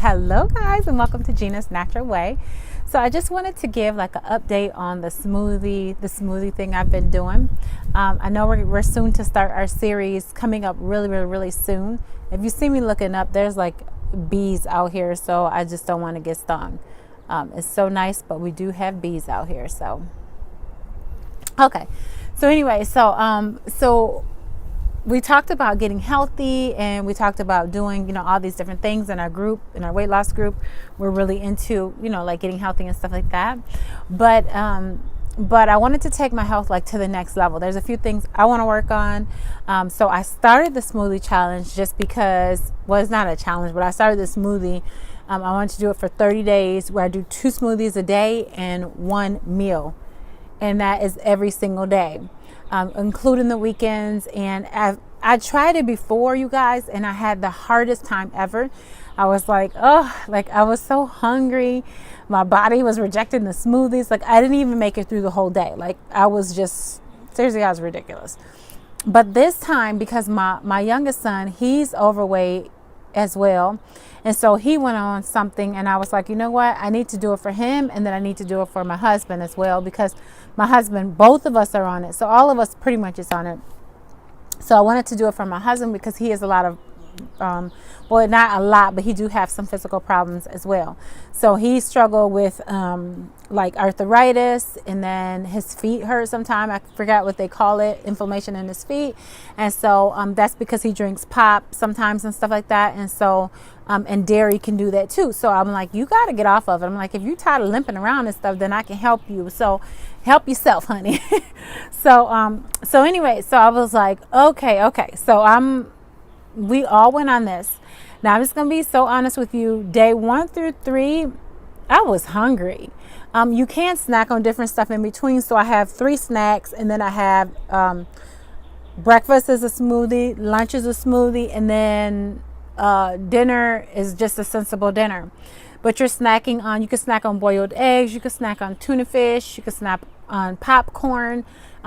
Hello guys, and welcome to Gina's Natural Way. So I just wanted to give like an update on the smoothie thing I've been doing. I know we're soon to start our series, coming up really soon. If you see me looking up, there's like bees out here, so I just don't want to get stung. It's so nice, but we do have bees out here. So okay, so anyway, so we talked about getting healthy, and we talked about doing, all these different things in our group, in our weight loss group. We're really into, like getting healthy and stuff like that. But I wanted to take my health like to the next level. There's a few things I want to work on. So I started the smoothie challenge just because, well, it's not a challenge, but I started the smoothie. I wanted to do it for 30 days where I do 2 smoothies a day and 1 meal. And that is every single day. Including the weekends. And I tried it before, you guys, and I had the hardest time ever. I was like, I was so hungry. My body was rejecting the smoothies. Like, I didn't even make it through the whole day. Like, I was ridiculous. But this time, because my youngest son, he's overweight as well. And so he went on something, and I was like, you know what? I need to do it for him, and then I need to do it for my husband as well, because my husband, both of us are on it. So all of us pretty much is on it. So I wanted to do it for my husband because he has a lot of, well, not a lot, but he do have some physical problems as well. So he struggled with like arthritis, and then his feet hurt sometimes. I forgot what they call it, inflammation in his feet. And so that's because he drinks pop sometimes and stuff like that. And so and dairy can do that too. So I'm like, you got to get off of it. I'm like, if you're tired of limping around and stuff, then I can help you. So help yourself, honey. So anyway, so I was like, okay. So we all went on this. Now I'm just going to be so honest with you. Day 1 through 3, I was hungry. You can snack on different stuff in between. So I have 3 snacks, and then I have breakfast is a smoothie, lunch is a smoothie, and then dinner is just a sensible dinner. But you're snacking on, you can snack on boiled eggs, you can snack on tuna fish, you can snack on popcorn.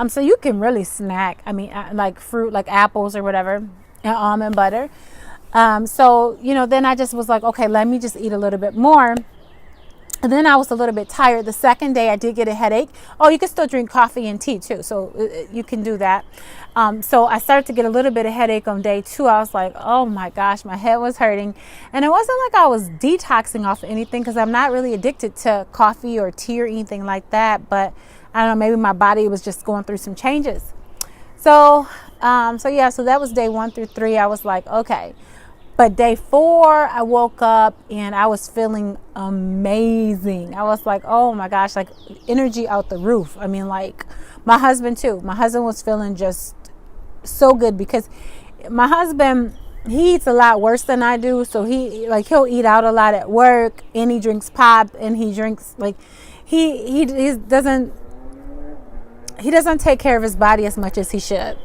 So you can really snack. I mean, like fruit, like apples or whatever, and almond butter. So, then I just was like, okay, let me just eat a little bit more. And then I was a little bit tired. The second day I did get a headache. Oh, you can still drink coffee and tea too. So you can do that. So I started to get a little bit of headache on day 2. I was like, oh my gosh, my head was hurting. And it wasn't like I was detoxing off of anything, because I'm not really addicted to coffee or tea or anything like that. But I don't know, maybe my body was just going through some changes. So that was day 1 through 3. I was like, okay. But day 4, I woke up and I was feeling amazing. I was like, oh my gosh, like energy out the roof. I mean, like my husband too. My husband was feeling just so good, because my husband, he eats a lot worse than I do. So he'll eat out a lot at work, and he drinks pop, and he drinks like he doesn't take care of his body as much as he should.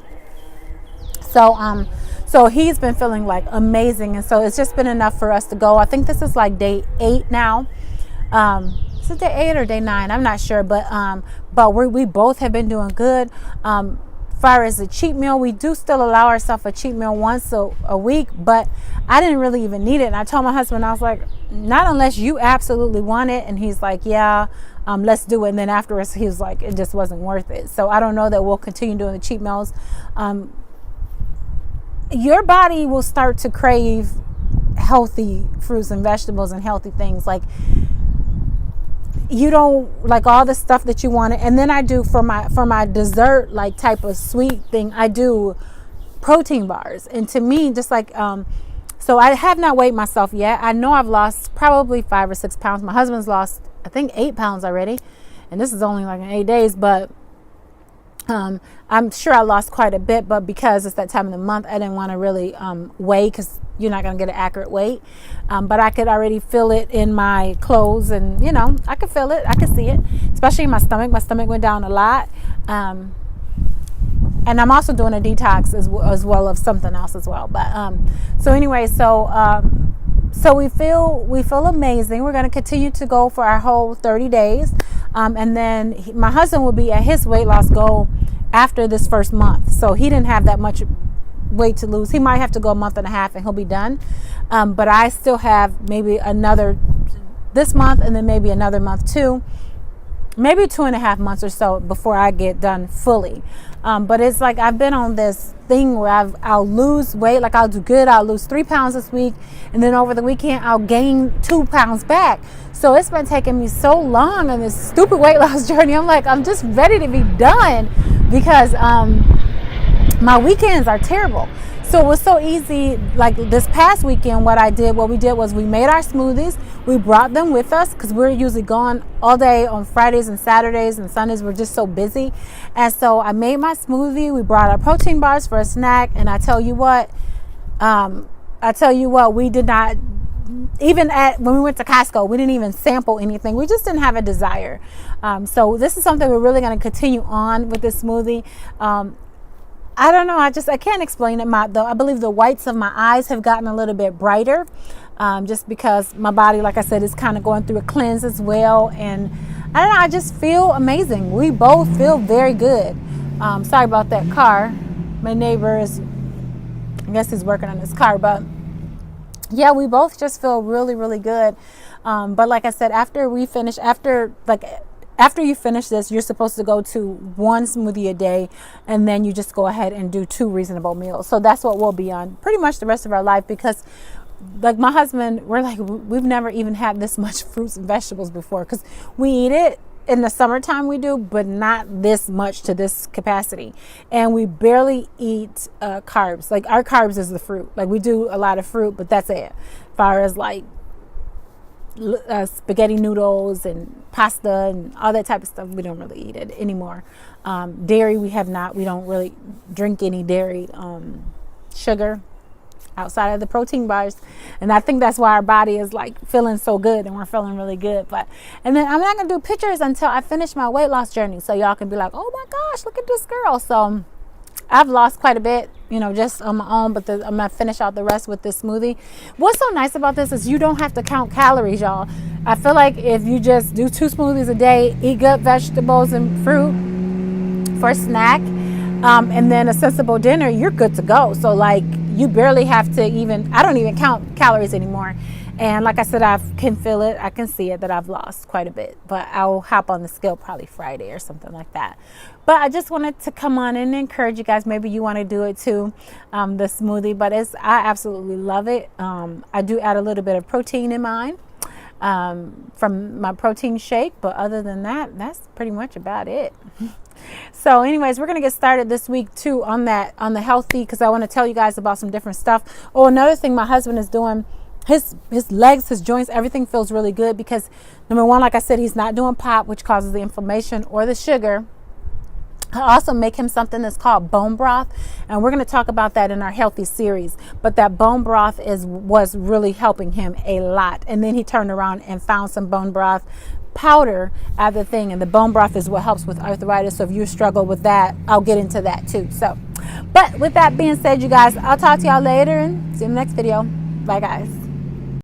So he's been feeling like amazing. And so it's just been enough for us to go. I think this is like day 8 now. Is it day 8 or day 9? I'm not sure. But we both have been doing good. Far as the cheat meal, we do still allow ourselves a cheat meal once a week. But I didn't really even need it. And I told my husband, I was like, not unless you absolutely want it. And he's like, yeah, let's do it. And then afterwards, he was like, it just wasn't worth it. So I don't know that we'll continue doing the cheat meals. Your body will start to crave healthy fruits and vegetables and healthy things. Like, you don't like all the stuff that you want. And then I do for my dessert, like type of sweet thing, I do protein bars. And to me, just like, so I have not weighed myself yet. I know I've lost probably 5 or 6 pounds. My husband's lost, I think, 8 pounds already. And this is only like in 8 days, but I'm sure I lost quite a bit, but because it's that time of the month, I didn't want to really weigh, because you're not going to get an accurate weight. But I could already feel it in my clothes, and I could feel it. I could see it, especially in my stomach. My stomach went down a lot. And I'm also doing a detox as well of something else as well. But so anyway, so we feel amazing. We're going to continue to go for our whole 30 days. And then my husband will be at his weight loss goal after this first month. So he didn't have that much weight to lose. He might have to go a month and a half and he'll be done. But I still have maybe another this month, and then maybe another month too, maybe 2.5 months or so before I get done fully. But it's like I've been on this thing where I'll lose weight, like I'll do good, I'll lose 3 pounds this week, and then over the weekend I'll gain 2 pounds back. So it's been taking me so long on this stupid weight loss journey. I'm like, I'm just ready to be done because my weekends are terrible. So it was so easy. Like this past weekend, what we did was we made our smoothies. We brought them with us because we're usually gone all day on Fridays and Saturdays and Sundays. We're just so busy. And so I made my smoothie. We brought our protein bars for a snack. And I tell you what, we did not, even when we went to Costco, we didn't even sample anything. We just didn't have a desire. So this is something we're really going to continue on with this smoothie. I don't know. I can't explain it. I believe the whites of my eyes have gotten a little bit brighter, just because my body, like I said, is kind of going through a cleanse as well. And I don't know. I just feel amazing. We both feel very good. Sorry about that car. My neighbor I guess he's working on his car, but yeah, we both just feel really, really good. But like I said, after you finish this, you're supposed to go to 1 smoothie a day, and then you just go ahead and do 2 reasonable meals. So that's what we'll be on pretty much the rest of our life, because like my husband, we've never even had this much fruits and vegetables before, because we eat it in the summertime, we do, but not this much to this capacity. And we barely eat carbs. Like our carbs is the fruit. Like we do a lot of fruit, but that's it. As far as like spaghetti noodles and pasta and all that type of stuff, we don't really eat it anymore. Dairy, we don't really drink any dairy, sugar outside of the protein bars. And I think that's why our body is like feeling so good, and we're feeling really good. And then I'm not gonna do pictures until I finish my weight loss journey, so y'all can be like, oh my gosh, look at this girl. So I've lost quite a bit, just on my own, but I'm gonna finish out the rest with this smoothie. What's so nice about this is you don't have to count calories, y'all. I feel like if you just do 2 smoothies a day, eat good vegetables and fruit for a snack, and then a sensible dinner, you're good to go. So like you barely have to I don't even count calories anymore. And like I said, I can feel it. I can see it that I've lost quite a bit, but I'll hop on the scale probably Friday or something like that. But I just wanted to come on and encourage you guys. Maybe you want to do it too, the smoothie, but I absolutely love it. I do add a little bit of protein in mine from my protein shake, but other than that, that's pretty much about it. So anyways, we're going to get started this week too on the healthy, because I want to tell you guys about some different stuff. Oh, another thing my husband is doing, his legs, his joints, everything feels really good because number one, like I said, he's not doing pop, which causes the inflammation or the sugar. I also make him something that's called bone broth, and we're going to talk about that in our healthy series. But that bone broth was really helping him a lot. And then he turned around and found some bone broth powder at the thing, and the bone broth is what helps with arthritis. So if you struggle with that, I'll get into that too. So, but with that being said, you guys, I'll talk to y'all later and see you in the next video. Bye guys.